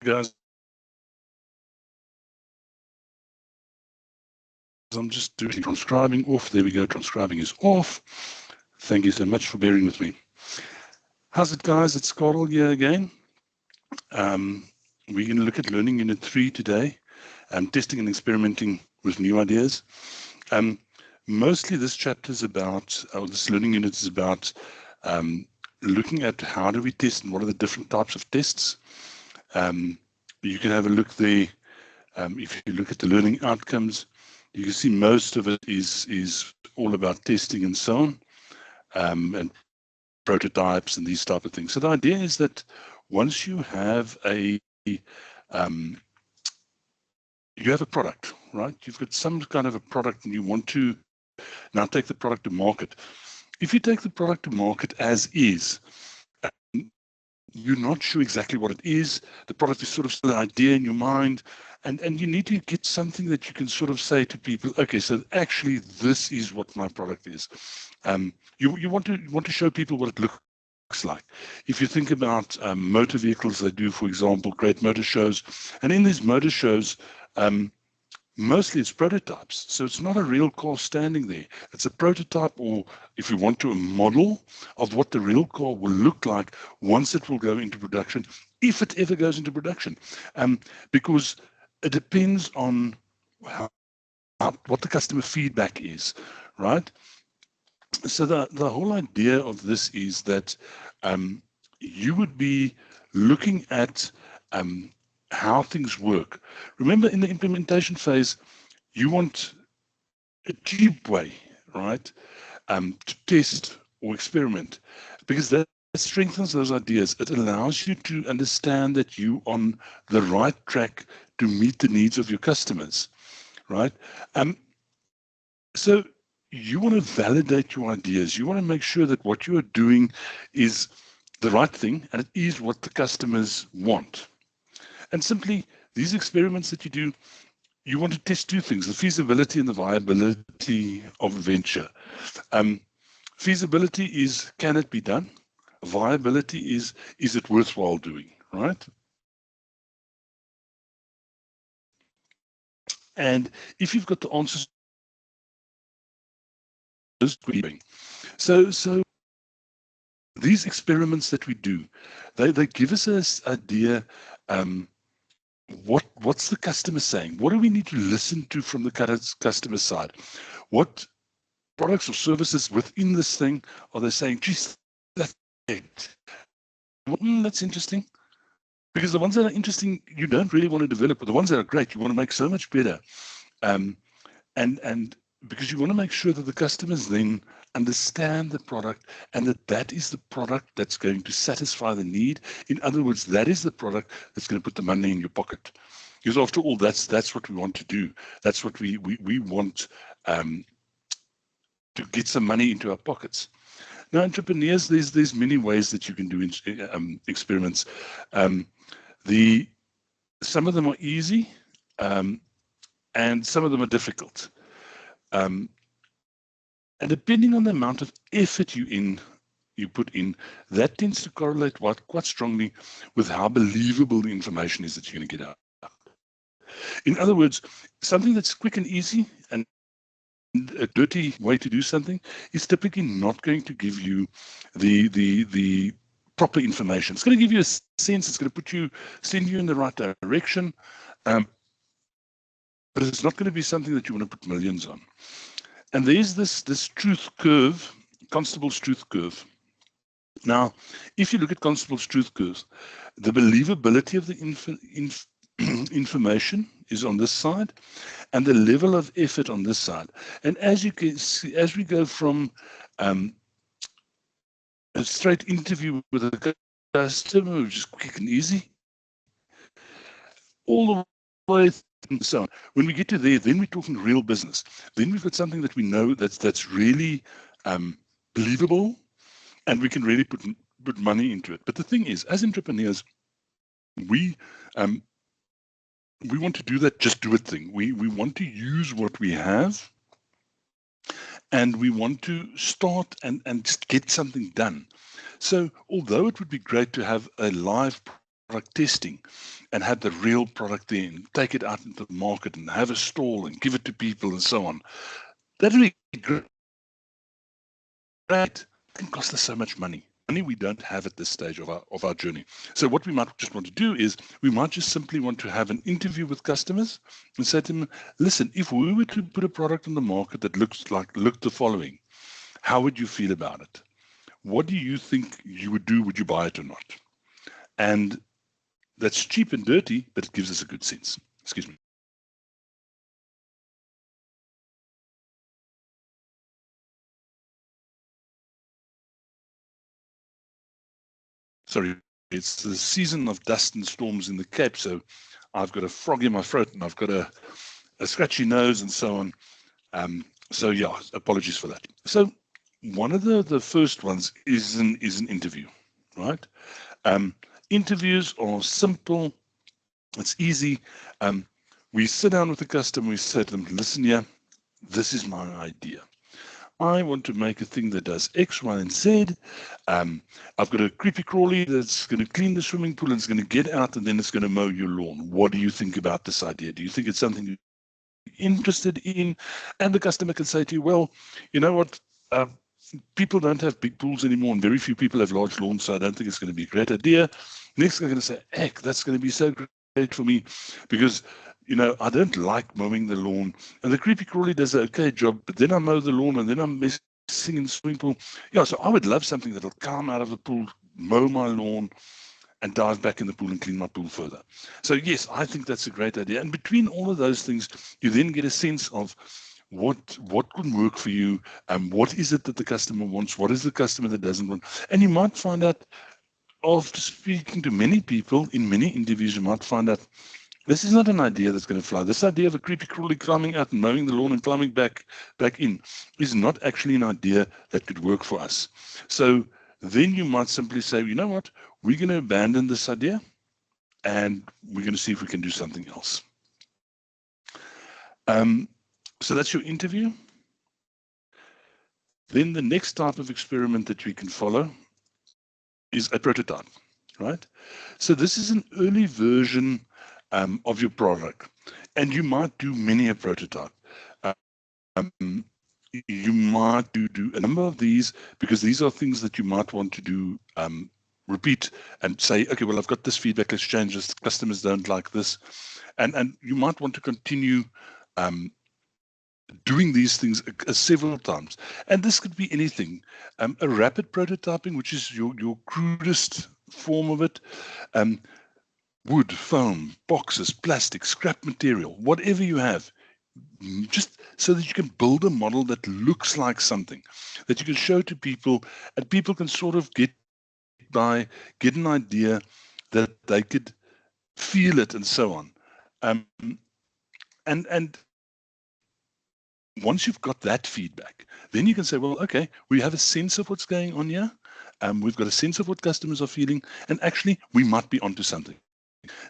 guys. I'm just doing transcribing off. There we go. Transcribing is off. Thank you so much for bearing with me. How's it, guys? It's Carl here again. We're going to look at Learning Unit 3 today, testing and experimenting with new ideas. Mostly this chapter is about, or this learning unit is about looking at how do we test and what are the different types of tests. You can have a look there. If you look at the learning outcomes, you can see most of it is all about testing and so on, and prototypes and these type of things. So the idea is that once you have you have a product, right? You've got some kind of a product and you want to now take the product to market. If you take the product to market as is, you're not sure exactly what it is. The product is sort of still an idea in your mind, and you need to get something that you can sort of say to people, okay, so actually this is what my product is. You want to show people what it looks like. If you think about motor vehicles, they do, for example, great motor shows, and in these motor shows, mostly it's prototypes. So it's not a real car standing there. It's a prototype, or if you want to, a model of what the real car will look like once it will go into production, if it ever goes into production. Because it depends on what the customer feedback is, right? So the whole idea of this is that you would be looking at how things work. Remember, in the implementation phase, you want a cheap way, right, to test or experiment, because that strengthens those ideas. It allows you to understand that you're on the right track to meet the needs of your customers, right? So you want to validate your ideas. You want to make sure that what you are doing is the right thing and it is what the customers want. And simply, these experiments that you do, you want to test two things: the feasibility and the viability of a venture. Feasibility is, can it be done? Viability is it worthwhile doing, right? And if you've got the answers, so these experiments that we do, they give us this idea. What's the customer saying? What do we need to listen to from the customer side? What products or services within this thing are they saying, geez, that's it. That's interesting. Because the ones that are interesting, you don't really want to develop, but the ones that are great, you want to make so much better. And because you want to make sure that the customers then understand the product and that is the product that's going to satisfy the need. In other words, that is the product that's going to put the money in your pocket. Because after all, that's what we want to do. That's what we want to get some money into our pockets. Now, entrepreneurs, there's many ways that you can do experiments. Some of them are easy, and some of them are difficult. And depending on the amount of effort you put in, that tends to correlate quite strongly with how believable the information is that you're going to get out. In other words, something that's quick and easy and a dirty way to do something is typically not going to give you the proper information. It's going to give you a sense. It's going to send you in the right direction, but it's not going to be something that you want to put millions on. And there's this truth curve, Constable's truth curve. Now, if you look at Constable's truth curve, the believability of the information is on this side, and the level of effort on this side. And as you can see, as we go from a straight interview with a customer, which is quick and easy, all the way and so on. When we get to there, then we're talking real business. Then we've got something that we know that's really believable, and we can really put money into it. But the thing is, as entrepreneurs, we want to do that just do it thing. We want to use what we have, and we want to start and just get something done. So although it would be great to have a live product testing and had the real product there and take it out into the market and have a stall and give it to people and so on, that would be great. It can cost us so much money. Money we don't have at this stage of our journey. So what we might just want to do is we might just simply want to have an interview with customers and say to them, listen, if we were to put a product on the market that looked the following, how would you feel about it? What do you think you would do? Would you buy it or not? And that's cheap and dirty, but it gives us a good sense. Excuse me. Sorry, it's the season of dust and storms in the Cape, so I've got a frog in my throat and I've got a scratchy nose and so on. So yeah, apologies for that. So one of the first ones is an interview, right? Interviews are simple. It's easy. We sit down with the customer. We say to them, listen here, this is my idea. I want to make a thing that does X, Y, and Z. I've got a creepy crawly that's going to clean the swimming pool and it's going to get out and then it's going to mow your lawn. What do you think about this idea? Do you think it's something you're interested in? And the customer can say to you, well, you know what? People don't have big pools anymore and very few people have large lawns, so I don't think it's going to be a great idea. Next, I'm going to say, heck, that's going to be so great for me because you know, I don't like mowing the lawn, and the creepy crawly does an okay job, but then I mow the lawn and then I'm messing in the swimming pool. Yeah, so I would love something that'll come out of the pool, mow my lawn, and dive back in the pool and clean my pool further. So yes, I think that's a great idea. And between all of those things, you then get a sense of what can work for you, and what is it that the customer wants, what is the customer that doesn't want. And you might find out, after speaking to many people in many interviews, you might find out this is not an idea that's going to fly. This idea of a creepy crawly climbing out and mowing the lawn and climbing back in is not actually an idea that could work for us. So then you might simply say, you know what, we're going to abandon this idea and we're going to see if we can do something else. So that's your interview. Then the next type of experiment that we can follow is a prototype, right? So this is an early version of your product, and you might do many a prototype. You might do a number of these because these are things that you might want to do repeat and say, okay, well, I've got this feedback, let's change this, customers don't like this, and you might want to continue doing these things several times. And this could be anything. A rapid prototyping, which is your crudest form of it. Wood, foam, boxes, plastic, scrap material, whatever you have, just so that you can build a model that looks like something that you can show to people, and people can sort of get an idea that they could feel it and so on. And once you've got that feedback, then you can say, well, okay, we have a sense of what's going on here. We've got a sense of what customers are feeling, and actually we might be onto something.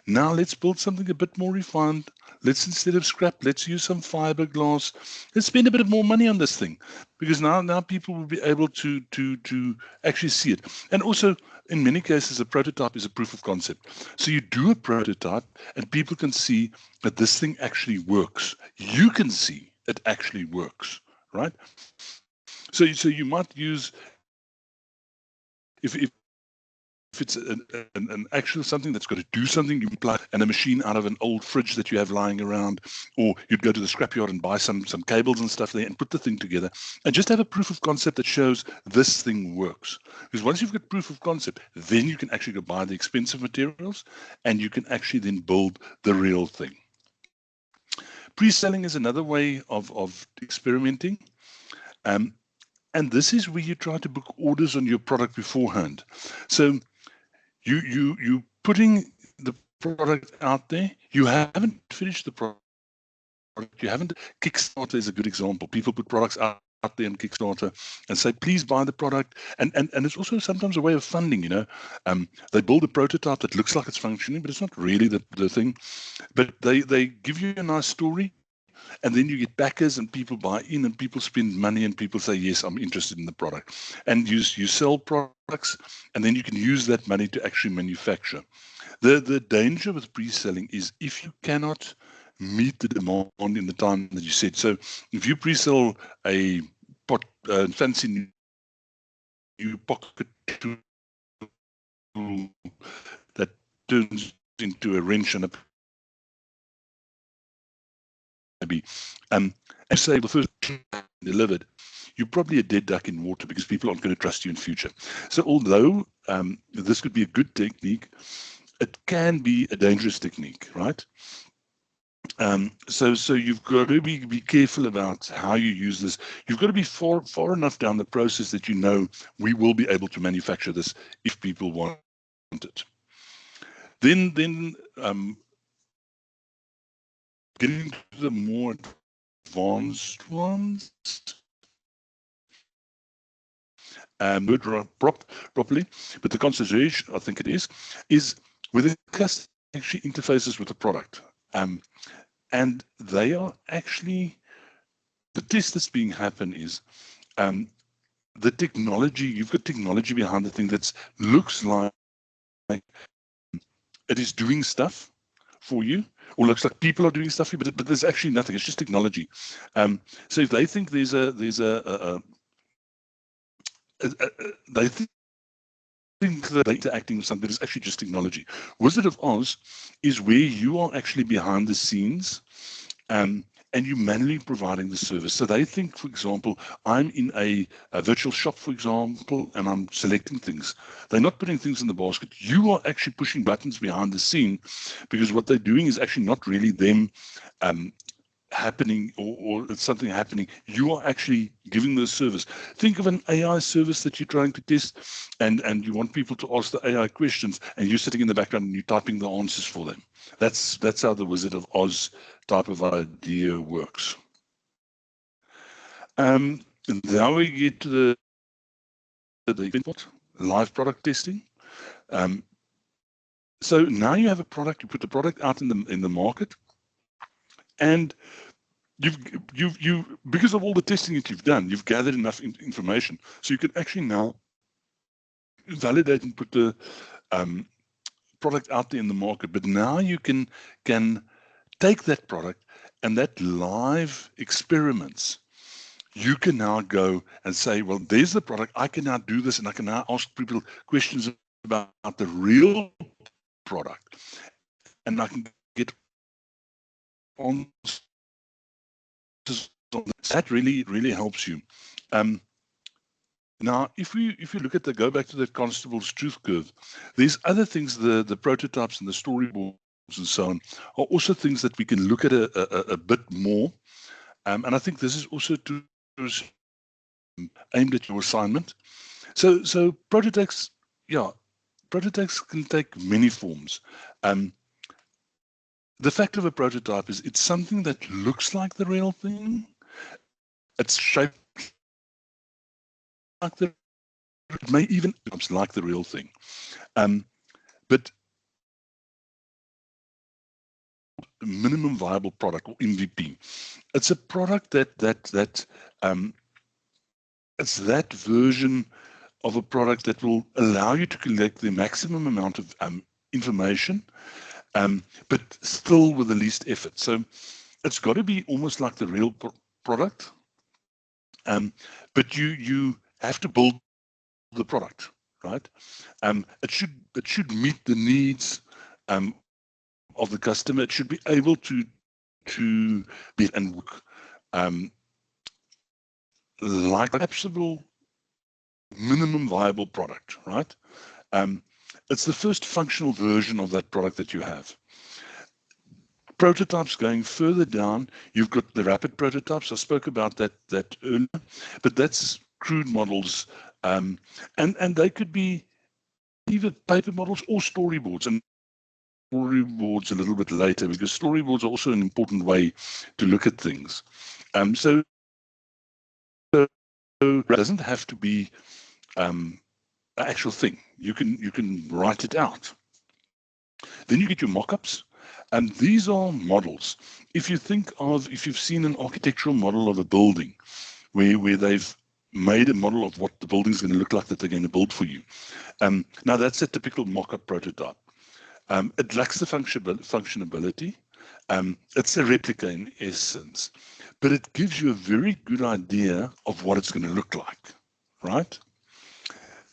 Now let's build something a bit more refined. Let's, instead of scrap, let's use some fiberglass. Let's spend a bit more money on this thing, because now people will be able to actually see it. And also, in many cases, a prototype is a proof of concept. So you do a prototype and people can see that this thing actually works. You can see it actually works, right? So you might use, if it's an actual something that's got to do something, you plug and a machine out of an old fridge that you have lying around, or you'd go to the scrapyard and buy some cables and stuff there and put the thing together and just have a proof of concept that shows this thing works. Because once you've got proof of concept, then you can actually go buy the expensive materials and you can actually then build the real thing. Pre-selling is another way of experimenting. And this is where you try to book orders on your product beforehand. So you putting the product out there, you haven't finished the product, you haven't. Kickstarter is a good example. People put products out there on Kickstarter and say, please buy the product. And it's also sometimes a way of funding, you know. They build a prototype that looks like it's functioning, but it's not really the thing. But they give you a nice story. and then you get backers and people buy in and people spend money and people say, yes, I'm interested in the product. And you sell products, and then you can use that money to actually manufacture. The danger with pre-selling is if you cannot meet the demand in the time that you said. So if you pre-sell a fancy new pocket tool that turns into a wrench and a maybe, and say the first delivered, you're probably a dead duck in water because people aren't going to trust you in future. So although this could be a good technique, it can be a dangerous technique, right? So you've got to be careful about how you use this. You've got to be far enough down the process that you know we will be able to manufacture this if people want it. Then getting to the more advanced ones, properly, but the consideration, I think it is whether the customer actually interfaces with the product. And they are actually, the test that's being happened is the technology, you've got technology behind the thing that looks like it is doing stuff for you, or looks like people are doing stuff for you, but there's actually nothing. It's just technology. So if they think they think that they're interacting with something, it's actually just technology. Wizard of Oz is where you are actually behind the scenes, and you're manually providing the service. So they think, for example, I'm in a virtual shop, for example, and I'm selecting things. They're not putting things in the basket. You are actually pushing buttons behind the scene, because what they're doing is actually not really them happening or it's something happening. You are actually giving the service. Think of an AI service that you're trying to test, and you want people to ask the AI questions, and you're sitting in the background and you're typing the answers for them. That's how the Wizard of Oz type of idea works. Now we get to the live product testing. So now you have a product, you put the product out in the market, and you've because of all the testing that you've done, you've gathered enough information, so you can actually now validate and put the product out there in the market. But now you can take that product and that live experiments, you can now go and say, well, there's the product. I can now do this, and I can now ask people questions about the real product, and I can get on. That really helps you. Now, if you look at go back to the Constable's truth curve, there's other things, the prototypes and the storyboards and so on are also things that we can look at a bit more. And I think this is also aimed at your assignment. So prototypes, prototypes can take many forms. The fact of a prototype is it's something that looks like the real thing. It's shaped like it may even looks like the real thing. But minimum viable product, or MVP, it's a product that it's that version of a product that will allow you to collect the maximum amount of information, but still with the least effort. So it's got to be almost like the real product, but you have to build the product, right? It should meet the needs of the customer. It should be able to be and work like absolute minimum viable product, right? It's the first functional version of that product that you have. Prototypes going further down, you've got the rapid prototypes. I spoke about that earlier, but that's crude models, and they could be either paper models or storyboards, and storyboards a little bit later, because storyboards are also an important way to look at things. So it doesn't have to be an actual thing. You can write it out. Then you get your mock-ups. And these are models. If you've seen an architectural model of a building where they've made a model of what the building is going to look like that they're going to build for you. Now that's a typical mock-up prototype. It lacks the functionality. It's a replica in essence, but it gives you a very good idea of what it's going to look like, right?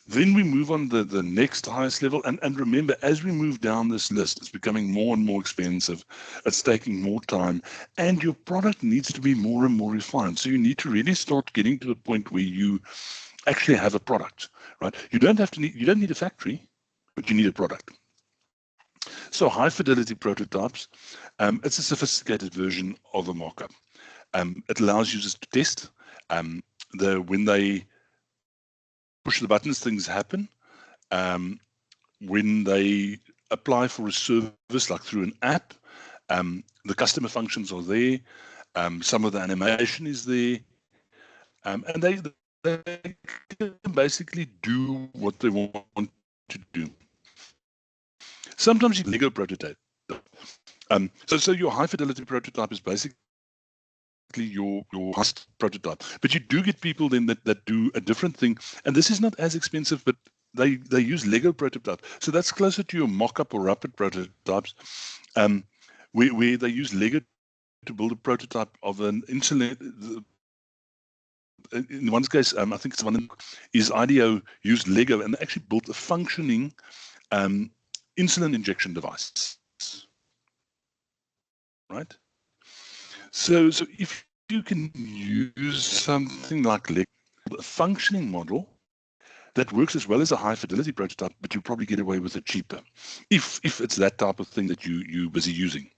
Then we move on to the next highest level. And remember, as we move down this list, it's becoming more and more expensive. It's taking more time. And your product needs to be more and more refined. So you need to really start getting to the point where you actually have a product, right? You don't need a factory, but you need a product. So high fidelity prototypes, it's a sophisticated version of a mock-up. It allows users to test. When they push the buttons, things happen. When they apply for a service, like through an app, the customer functions are there. Some of the animation is there. And they can basically do what they want to do. Sometimes you Lego prototype. So your high fidelity prototype is basically your highest prototype, but you do get people then that do a different thing, and this is not as expensive, but they use Lego prototypes. So that's closer to your mock-up or rapid prototypes, where they use Lego to build a prototype of an insulin. In one case, I think it's one is IDEO used Lego and actually built a functioning insulin injection device, right? So if you can use something like Lego, a functioning model that works as well as a high fidelity prototype, but you probably get away with it cheaper, if it's that type of thing that you busy using.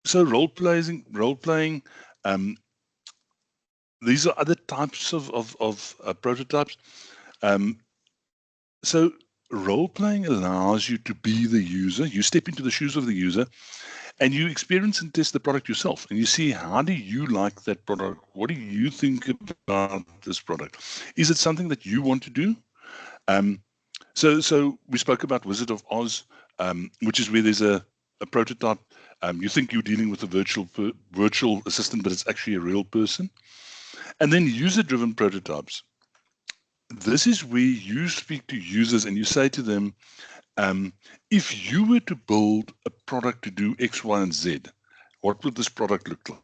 So role playing. These are other types of prototypes. So role playing allows you to be the user. You step into the shoes of the user, and you experience and test the product yourself, and you see, how do you like that product? What do you think about this product? Is it something that you want to do? So we spoke about Wizard of Oz, which is where there's a prototype. You think you're dealing with a virtual assistant, but it's actually a real person. And then user-driven prototypes. This is where you speak to users and you say to them, if you were to build a product to do X, Y, and Z, what would this product look like?